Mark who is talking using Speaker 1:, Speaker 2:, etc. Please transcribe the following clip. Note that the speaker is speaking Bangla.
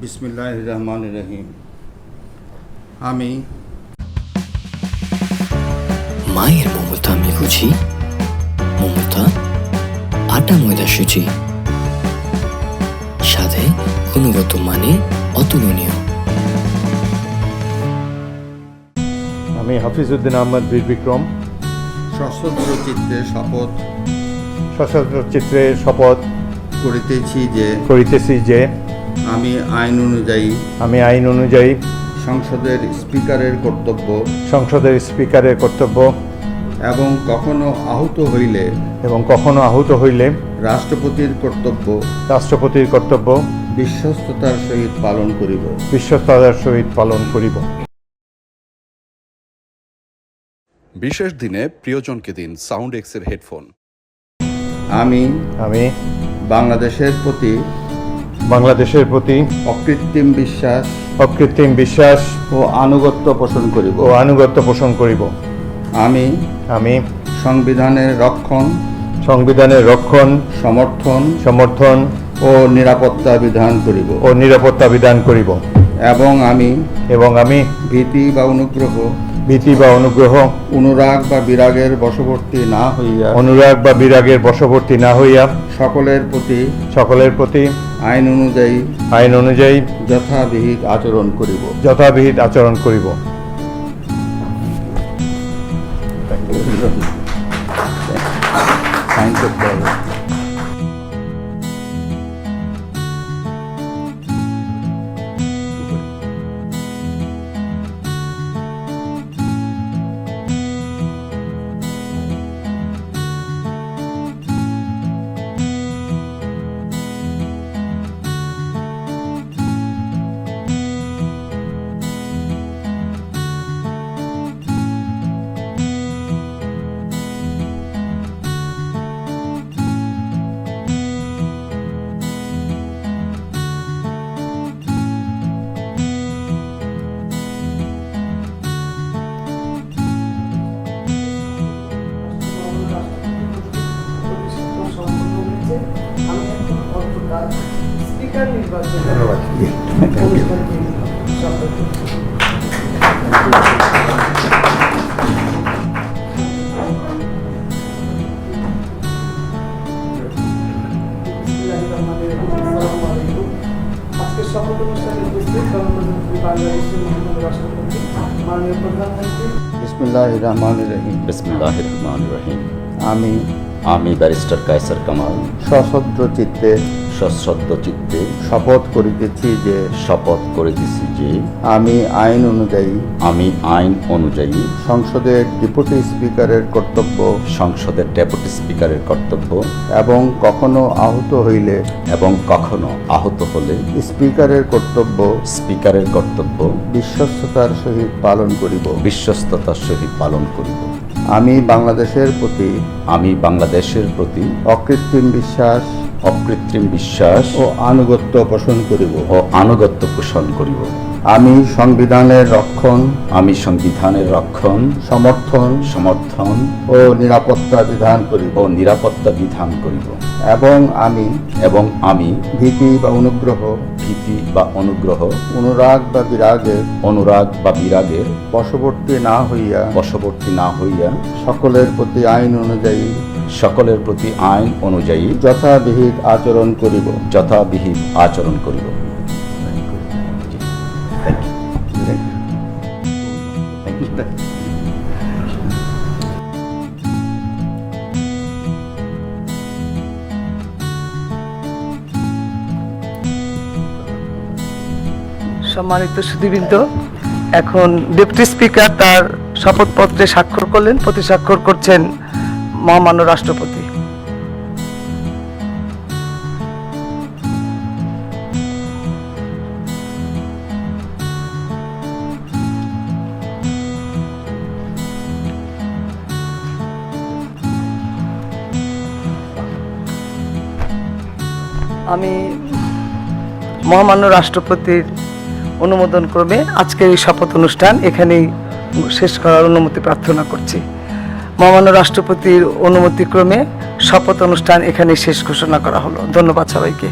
Speaker 1: বিসমিল্লাহির রহমানির রহিম। আমি
Speaker 2: মায়ের মমতা আমি বুঝি, মমতা আটা ময়দা সুজি, স্বাদে গুণগত মানে অতুলনীয়।
Speaker 3: আমি হাফিজউদ্দিন আহমদ বীর বিক্রম
Speaker 1: সশস্ত্র চিত্তে
Speaker 3: শপথ করিতেছি যে
Speaker 1: আমি আইন অনুযায়ী সংসদের স্পিকারের কর্তব্য এবং কখনো আহত হইলে রাষ্ট্রপতির কর্তব্য বিশ্বস্ততার সহিত পালন করিব।
Speaker 4: বিশেষ দিনে প্রিয়জনকে দিন সাউন্ড এক্সের হেডফোন।
Speaker 1: আমি বাংলাদেশের প্রতি অকৃত্রিম বিশ্বাস ও আনুগত্য পোষণ করিব। আমি সংবিধানের রক্ষণ সমর্থন ও নিরাপত্তা বিধান করিব এবং আমি ভীতি বা অনুগ্রহ অনুরাগ বা বিরাগের বশবর্তী না হইয়া সকলের প্রতি আইন অনুযায়ী যথাবিহিত আচরণ করিব।
Speaker 5: স্পিকার নির্বাচন আজকের শপথ অনুষ্ঠানে উপস্থিত বাংলাদেশের মহামান্য রাষ্ট্রপতি মাননীয় প্রধানমন্ত্রী।
Speaker 1: বিসমিল্লাহির রহমানির রহিম।
Speaker 6: বিসমিল্লাহির রহমানির রহিম।
Speaker 1: আমি
Speaker 6: ব্যারিস্টার কায়সার কামাল
Speaker 1: সশ্রদ্ধ চিত্তে শপথ করিতেছি যে আমি আইন অনুযায়ী সংসদের ডেপুটি স্পিকারের কর্তব্য এবং কখনো আহত হলে স্পিকারের কর্তব্য বিশ্বস্ততার সহিত পালন করিব। আমি বাংলাদেশের প্রতি অকৃত্রিম বিশ্বাস ও আনুগত্য পোষণ করিব। আমি সংবিধানের রক্ষণ সমর্থন ও নিরাপত্তা বিধান করিব এবং আমি ভীতি বা অনুগ্রহ অনুরাগ বা বিরাগের বশবর্তী না হইয়া সকলের প্রতি আইন অনুযায়ী যথাবিহিত আচরণ করিব।
Speaker 5: সম্মানিত সুধীবৃন্দ, এখন ডেপুটি স্পিকার তার শপথপত্রে স্বাক্ষর করলেন। প্রতি স্বাক্ষর করছেন মহামান্য রাষ্ট্রপতি। আমি মহামান্য রাষ্ট্রপতির অনুমোদন ক্রমে আজকের এই শপথ অনুষ্ঠান এখানেই শেষ করার অনুমতি প্রার্থনা করছি। মহামান্য রাষ্ট্রপতির অনুমতিক্রমে শপথ অনুষ্ঠান এখানেই শেষ ঘোষণা করা হলো। ধন্যবাদ সবাইকে।